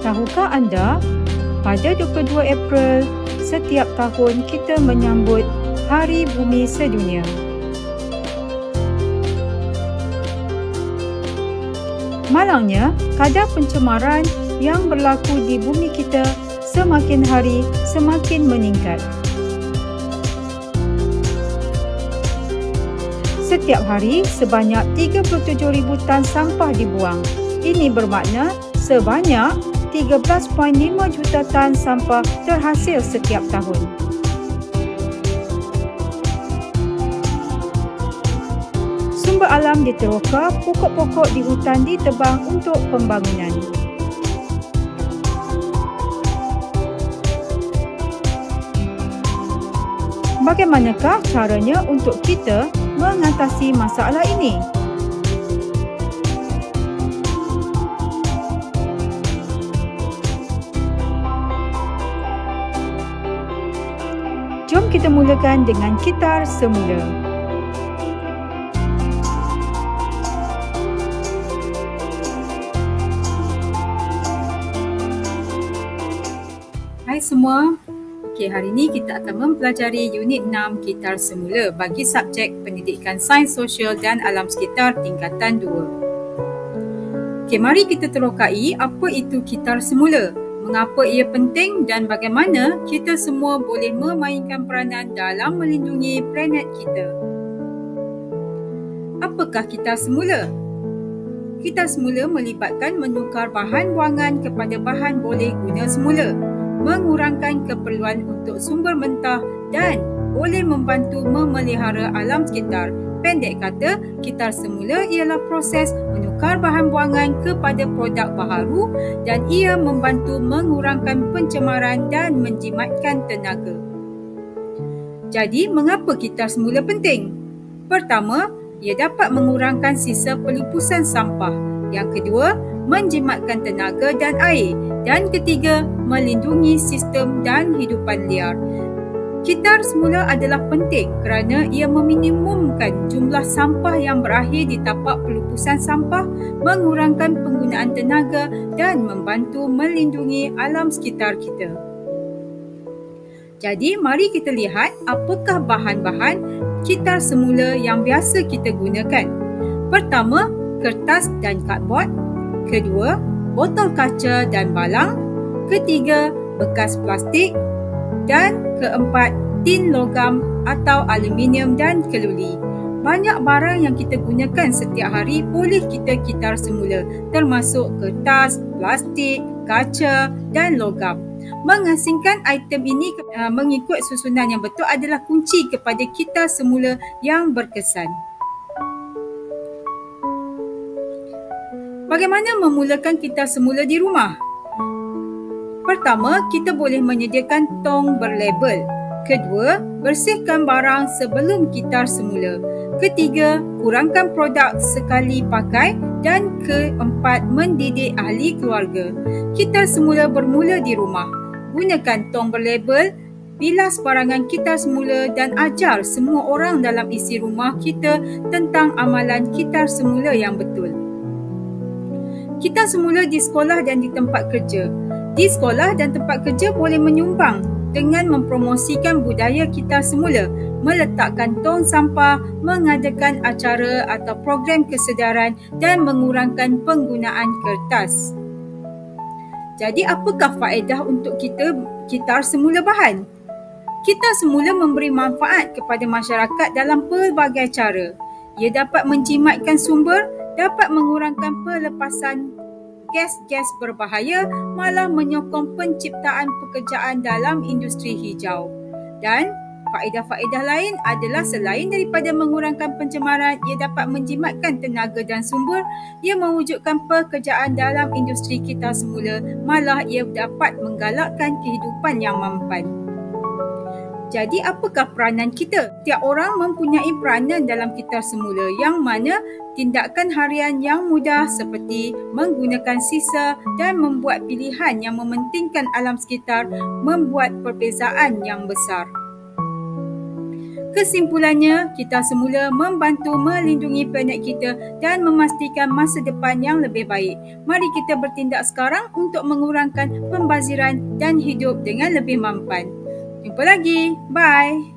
Tahukah anda, pada 22 April setiap tahun kita menyambut Hari Bumi Sedunia. Malangnya, kadar pencemaran yang berlaku di bumi kita semakin hari semakin meningkat. Setiap hari sebanyak 37,000 tan sampah dibuang. Ini bermakna sebanyak 13.5 juta tan sampah terhasil setiap tahun. Sumber alam diteroka, pokok-pokok di hutan ditebang untuk pembangunan. Bagaimanakah caranya untuk kita mengatasi masalah ini? Jom kita mulakan dengan kitar semula. Hai semua. Okey, hari ini kita akan mempelajari unit 6 kitar semula bagi subjek pendidikan sains sosial dan alam sekitar tingkatan 2. Okey, mari kita terokai apa itu kitar semula, mengapa ia penting dan bagaimana kita semua boleh memainkan peranan dalam melindungi planet kita. Apakah kitar semula? Kitar semula melibatkan menukar bahan buangan kepada bahan boleh guna semula, mengurangkan keperluan untuk sumber mentah dan boleh membantu memelihara alam sekitar. Pendek kata, kitar semula ialah proses menukar bahan buangan kepada produk baharu dan ia membantu mengurangkan pencemaran dan menjimatkan tenaga. Jadi, mengapa kitar semula penting? Pertama, ia dapat mengurangkan sisa pelupusan sampah. Yang kedua, menjimatkan tenaga dan air. Dan ketiga, melindungi sistem dan hidupan liar. Kitar semula adalah penting kerana ia meminimumkan jumlah sampah yang berakhir di tapak pelupusan sampah, mengurangkan penggunaan tenaga dan membantu melindungi alam sekitar kita. Jadi, mari kita lihat apakah bahan-bahan kitar semula yang biasa kita gunakan. Pertama, kertas dan kadbod. Kedua, botol kaca dan balang. Ketiga, bekas plastik. Dan keempat, tin logam atau aluminium dan keluli. Banyak barang yang kita gunakan setiap hari boleh kita kitar semula, termasuk kertas, plastik, kaca dan logam. Mengasingkan item ini mengikut susunan yang betul adalah kunci kepada kitar semula yang berkesan. Bagaimana memulakan kitar semula di rumah? Pertama, kita boleh menyediakan tong berlabel. Kedua, bersihkan barang sebelum kitar semula. Ketiga, kurangkan produk sekali pakai. Dan keempat, mendidik ahli keluarga. Kitar semula bermula di rumah. Gunakan tong berlabel, bilas barangan kitar semula dan ajar semua orang dalam isi rumah kita tentang amalan kitar semula yang betul. Kitar semula di sekolah dan di tempat kerja. Di sekolah dan tempat kerja boleh menyumbang dengan mempromosikan budaya kitar semula, meletakkan tong sampah, mengadakan acara atau program kesedaran dan mengurangkan penggunaan kertas. Jadi, apakah faedah untuk kita kitar semula bahan? Kitar semula memberi manfaat kepada masyarakat dalam pelbagai cara. Ia dapat menjimatkan sumber, dapat mengurangkan pelepasan gas-gas berbahaya, malah menyokong penciptaan pekerjaan dalam industri hijau. Dan faedah-faedah lain adalah selain daripada mengurangkan pencemaran, ia dapat menjimatkan tenaga dan sumber, ia mewujudkan pekerjaan dalam industri kitar semula, malah ia dapat menggalakkan kehidupan yang mampan. Jadi, apakah peranan kita? Setiap orang mempunyai peranan dalam kitar semula, yang mana tindakan harian yang mudah seperti menggunakan sisa dan membuat pilihan yang mementingkan alam sekitar membuat perbezaan yang besar. Kesimpulannya, kita semula membantu melindungi planet kita dan memastikan masa depan yang lebih baik. Mari kita bertindak sekarang untuk mengurangkan pembaziran dan hidup dengan lebih mampan. Jumpa lagi. Bye.